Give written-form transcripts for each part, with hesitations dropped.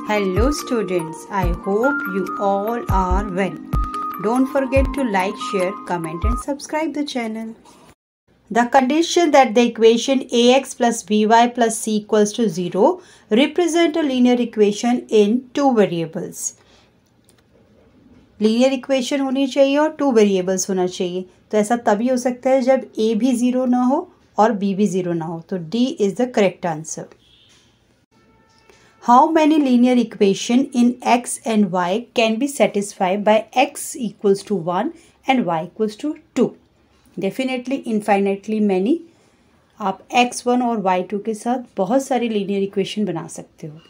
Hello students, I hope you all are well. Don't forget to like, share, comment and subscribe the channel. The condition that the equation ax plus by plus c equals to 0 represent a linear equation in two variables. Linear equation होनी चाहिए और two variables होना चाहिए. तो ऐसा तभी हो सकता है जब a भी ज़ीरो ना हो और b भी ज़ीरो ना हो. तो D is the correct answer. How many linear equation in x and y can be satisfied by x equals to 1 and y equals to 2? Definitely infinitely many. आप x1 और y2 के साथ बहुत सारी linear equation बना सकते हो.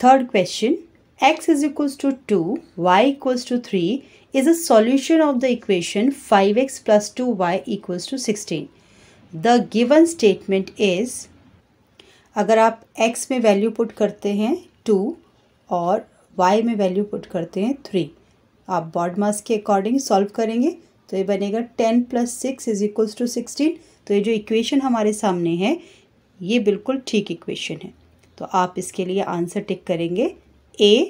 Third question, x is equals to 2, y equals to 3 is a solution of the equation 5x plus 2y equals to 16. The given statement is, अगर आप x में वैल्यू पुट करते हैं 2 और y में वैल्यू पुट करते हैं 3, आप बॉड मास के अकॉर्डिंग सॉल्व करेंगे तो ये बनेगा 10 प्लस 6 इज इक्वल्स टू 16. तो ये जो इक्वेशन हमारे सामने है ये बिल्कुल ठीक इक्वेशन है. तो आप इसके लिए आंसर टिक करेंगे A,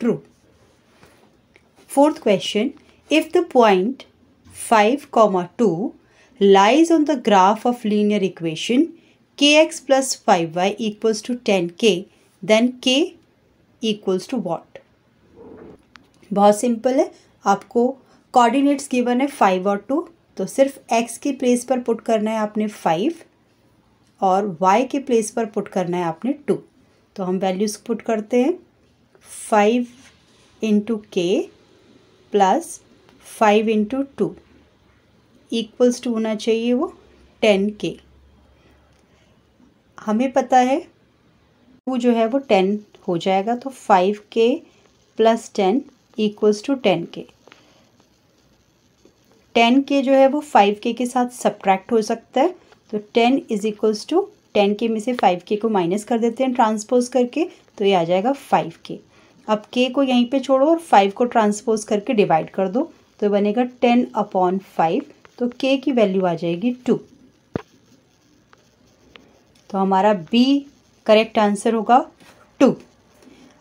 true. Fourth question, if the point 5, 2 lies on the graph of linear equation kx plus 5y equals to 10k, then k equals to what? बहुत सिंपल है. आपको कोऑर्डिनेट्स गिवन है 5 और 2, तो सिर्फ x के place पर पुट करना है आपने 5 और y के प्लेस पर पुट करना है आपने 2. तो हम वैल्यूज़ पुट करते हैं 5 इंटू के प्लस 5 इंटू 2 इक्वल्स टू होना चाहिए वो 10k. हमें पता है 2 जो है वो 10 हो जाएगा, तो 5k plus 10 equals to 10k. 10k जो है वो 5k के साथ सब्ट्रैक्ट हो सकता है, तो 10 इज इक्वल्स टू 10k में से 5k को माइनस कर देते हैं ट्रांसपोज करके, तो ये आ जाएगा 5k. अब k को यहीं पे छोड़ो और 5 को ट्रांसपोज करके डिवाइड कर दो, तो बनेगा 10/5. तो k की वैल्यू आ जाएगी 2. तो हमारा B करेक्ट आंसर होगा 2.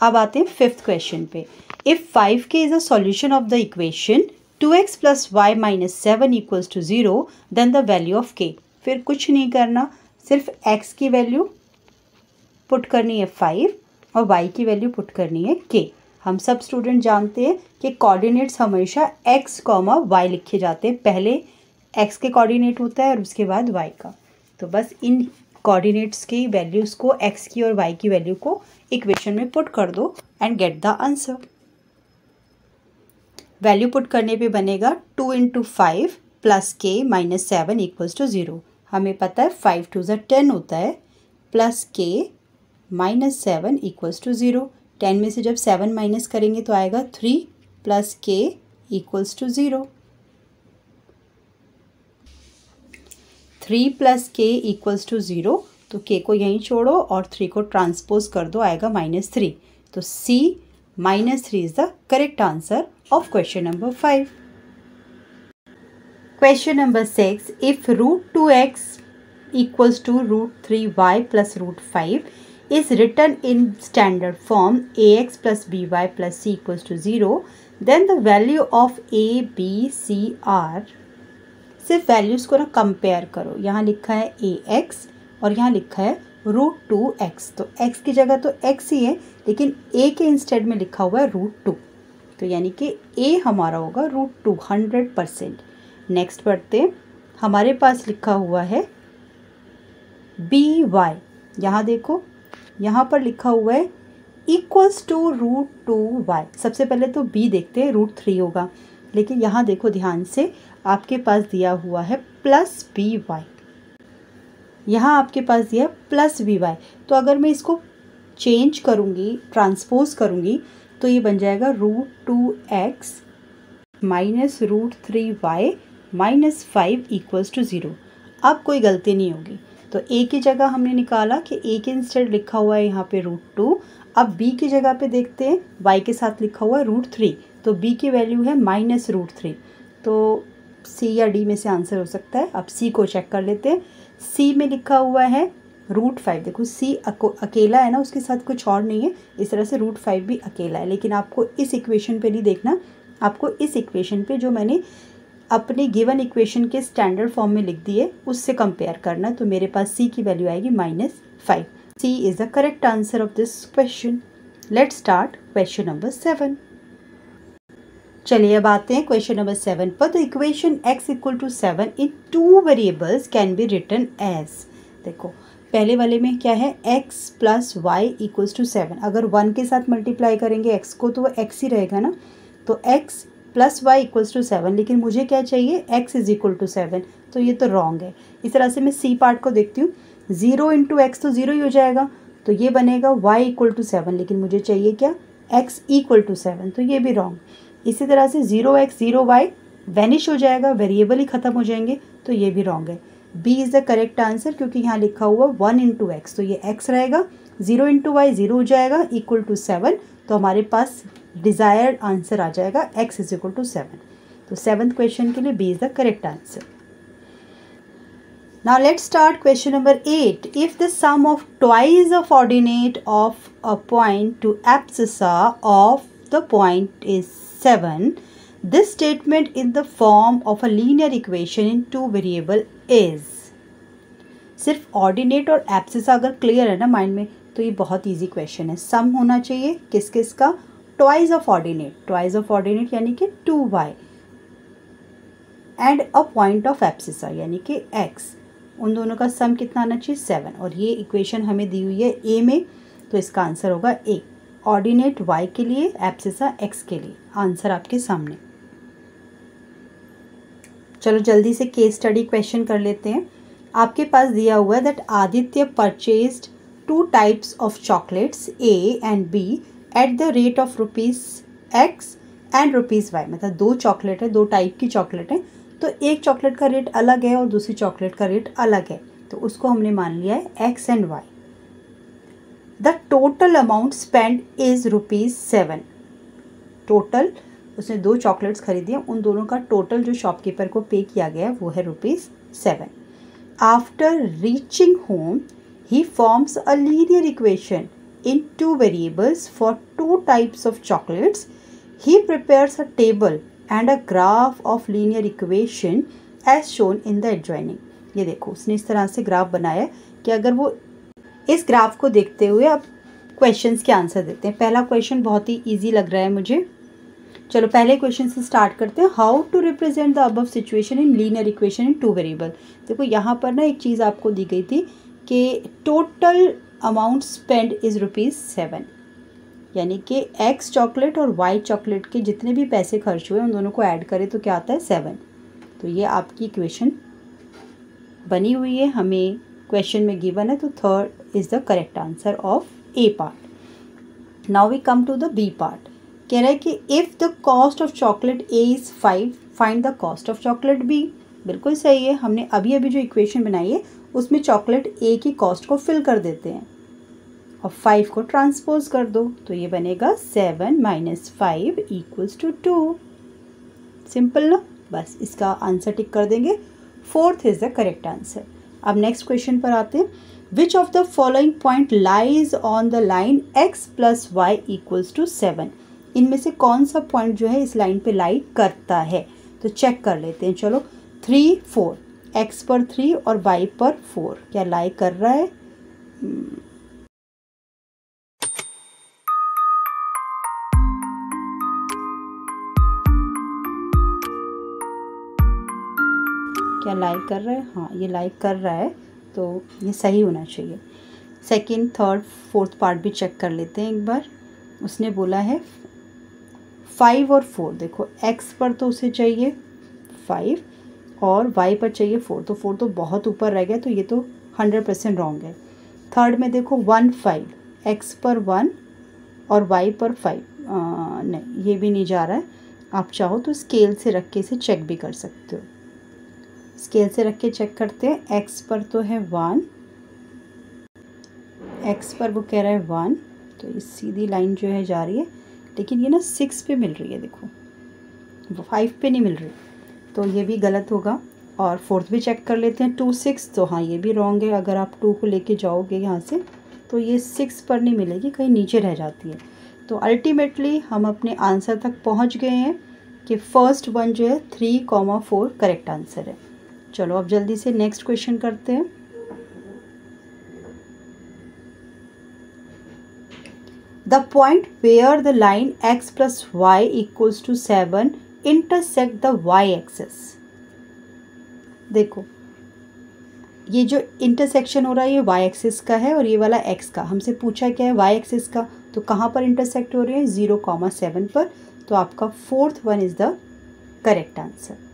अब आते हैं फिफ्थ क्वेश्चन पे. If 5k is a solution of the equation 2x plus y minus 7 equals to 0, then the value of k. फिर कुछ नहीं करना, सिर्फ x की वैल्यू पुट करनी है 5 और y की वैल्यू पुट करनी है k. हम सब स्टूडेंट जानते हैं कि कोऑर्डिनेट्स हमेशा x, y लिखे जाते हैं. पहले x के कोऑर्डिनेट होता है और उसके बाद y का. तो बस इन कोऑर्डिनेट्स की वैल्यूज़ को x की और y की वैल्यू को इक्वेशन में पुट कर दो and get the answer. Value put करने पे बनेगा 2 into 5 plus k minus 7 equals to 0. हमें पता है 5 2 10 होता है, plus k minus 7 equals to 0. 10 में से जब 7 माइनस करेंगे तो आएगा 3 plus k equals to 0. 3 plus k equals to 0, तो k को यहीं छोड़ो और 3 को ट्रांसपोज कर दो, आएगा -3. तो C -3 is the correct answer of question number 5. Question number 6, if √2x equals to √3y plus √5 is written in standard form ax plus by plus c equals to 0, then the value of a, b, c are. सिर्फ values को ना compare करो. यहाँ लिखा है ax और यहाँ लिखा है √2x. तो x की जगह तो x ही है, लेकिन a के इंस्टेड में लिखा हुआ है √2. तो यानी कि a हमारा होगा √2 100%. नेक्स्ट बढ़ते हैं. हमारे पास लिखा हुआ है by. यहाँ देखो, यहाँ पर लिखा हुआ है इक्वल्स टू √2y. सबसे पहले तो b देखते हैं, √3 होगा, लेकिन यहाँ देखो ध्यान से, आपके पास दिया हुआ है प्लस by. यहाँ आपके पास दिया प्लस by. तो अगर मैं इसको चेंज करूँगी, ट्रांसपोज करूँगी, तो ये बन जाएगा √2x minus √3y minus 5 equals to 0. अब कोई गलती नहीं होगी. तो a की जगह हमने निकाला कि a के इंस्टेड लिखा हुआ है यहाँ पे √2. अब b की जगह पे देखते हैं, y के साथ लिखा हुआ है √3, तो b की वैल्यू है माइनस √3. तो C या D में से आंसर हो सकता है. अब C को चेक कर लेते हैं. C में लिखा हुआ है √5 देखो c अकेला है ना, उसके साथ कुछ और नहीं है, इस तरह से √5 भी अकेला है। लेकिन आपको इस इक्वेशन पे नहीं देखना, आपको इस इक्वेशन पे जो मैंने अपने गिवन इक्वेशन के स्टैंडर्ड फॉर्म में लिख दिए उससे कंपेयर करना। तो मेरे पास c की वैल्यू आएगी -5। C is the correct answer of this question. Let's start question number 7। चलिए अब आते हैं क्वेश्चन नंबर 7 पर। तो equation x = 7 in 2 variables can be written as. देखो पहले वाले में क्या है, x + y = 7। अगर 1 के साथ मल्टीप्लाई करेंगे x को तो वो x ही रहेगा ना, तो x + y = 7। लेकिन मुझे क्या चाहिए, x = 7, तो ये तो रॉन्ग है। इस तरह से मैं c पार्ट को देखती हूँ, 0 × x तो 0 ही हो जाएगा, तो ये बनेगा y = 7। लेकिन मुझे चाहिए क्या, x = 7, तो ये भी रॉन्ग। इसी तरह से 0x 0y वैनिश हो जाएगा, वेरिएबल ही ख़त्म हो जाएंगे, तो ये भी रॉन्ग है। B is the correct answer, क्योंकि यहाँ लिखा हुआ 1 × x, तो ये x रहेगा, 0 × y 0 हो जाएगा, = 7, तो हमारे पास डिज़ायर्ड आंसर आ जाएगा x = 7। तो 7th क्वेश्चन के लिए B is the correct answer. Now let's start question number 8. If the sum of twice of ordinate of a point to abscissa of the point is 7, this statement in the form of a linear equation in 2 variable is। सिर्फ ordinate और abscissa अगर clear है ना mind में, तो ये बहुत easy question है। सम होना चाहिए किस किस का, ट्वाइस ऑफ ऑर्डिनेट यानी कि 2y and a point of abscissa यानी कि x, उन दोनों का सम कितना आना चाहिए, 7। और ये इक्वेशन हमें दी हुई है a में, तो इसका आंसर होगा a। ऑर्डिनेट y के लिए, एब्सिसा x के लिए। आंसर आपके सामने। चलो जल्दी से केस स्टडी क्वेश्चन कर लेते हैं। आपके पास दिया हुआ है that Aditya purchased 2 types of chocolates A and B at the rate of ₹X and ₹Y। मतलब 2 चॉकलेट है, 2 टाइप की चॉकलेट है, तो एक चॉकलेट का रेट अलग है और दूसरी चॉकलेट का रेट अलग है, तो उसको हमने मान लिया है x and y। The total amount spend is ₹7। Total उसने 2 चॉकलेट्स खरीदी हैं, उन दोनों का टोटल जो शॉपकीपर को पे किया गया है वो है ₹7। After reaching home he forms a linear equation in 2 variables for 2 types of chocolates. He prepares a table and a graph of linear equation as shown in the adjoining। ये देखो उसने इस तरह से ग्राफ बनाया कि अगर वो इस ग्राफ को देखते हुए अब क्वेश्चंस के आंसर देते हैं। पहला क्वेश्चन बहुत ही इजी लग रहा है मुझे। चलो पहले क्वेश्चन से स्टार्ट करते हैं। How to represent the above situation in linear equation in 2 variable. देखो यहाँ पर ना एक चीज़ आपको दी गई थी कि टोटल अमाउंट स्पेंड इज़ ₹7, यानी कि x चॉकलेट और y चॉकलेट के जितने भी पैसे खर्च हुए उन दोनों को ऐड करें तो क्या आता है, 7। तो ये आपकी इक्वेशन बनी हुई है, हमें क्वेश्चन में गिवन है, तो 3rd is the correct answer of A part. Now we come to the B part. कह रहा है कि if the cost of chocolate A is 5 find the cost of chocolate B। बिल्कुल सही है, हमने अभी जो इक्वेशन बनाई है उसमें चॉकलेट A की कॉस्ट को फिल कर देते हैं और 5 को ट्रांसपोज कर दो, तो ये बनेगा 7 - 5 = 2। सिंपल ना, बस इसका आंसर टिक कर देंगे। 4th is the correct answer. अब नेक्स्ट क्वेश्चन पर आते हैं। Which of the following point lies on the line x + y = 7। इनमें से कौन सा पॉइंट जो है इस लाइन पे लाई करता है, तो चेक कर लेते हैं। चलो 3 4, x पर 3 और y पर 4 क्या लाई कर रहा है, क्या लाइक कर रहा है, हाँ ये लाइक कर रहा है, तो ये सही होना चाहिए। 2nd 3rd 4th पार्ट भी चेक कर लेते हैं एक बार। उसने बोला है 5 और 4, देखो x पर तो उसे चाहिए 5 और y पर चाहिए 4, तो 4 तो बहुत ऊपर रह गया, तो ये तो 100% रॉन्ग है। 3rd में देखो 1 5, x पर 1 और y पर 5, नहीं ये भी नहीं जा रहा है। आप चाहो तो स्केल से रख के इसे चेक भी कर सकते हो। स्केल से रख के चेक करते हैं। x पर तो है 1, x पर वो कह रहा है 1, तो इस सीधी लाइन जो है जा रही है, लेकिन ये ना 6 पे मिल रही है, देखो 5 पे नहीं मिल रही, तो ये भी गलत होगा। और फोर्थ भी चेक कर लेते हैं 2 6, तो हाँ ये भी रॉन्ग है। अगर आप 2 को लेके जाओगे यहाँ से तो ये 6 पर नहीं मिलेगी, कहीं नीचे रह जाती है। तो अल्टीमेटली हम अपने आंसर तक पहुँच गए हैं कि फर्स्ट वन जो है 3,4 करेक्ट आंसर है। चलो अब जल्दी से नेक्स्ट क्वेश्चन करते हैं। The point where the line x plus y equals to 7 intersect the y axis। देखो ये जो इंटरसेक्शन हो रहा है ये y एक्सिस का है और ये वाला x का। हमसे पूछा क्या है y एक्सिस का, तो कहाँ पर इंटरसेक्ट हो रहे हैं 0,7 पर। तो आपका fourth one is the correct answer.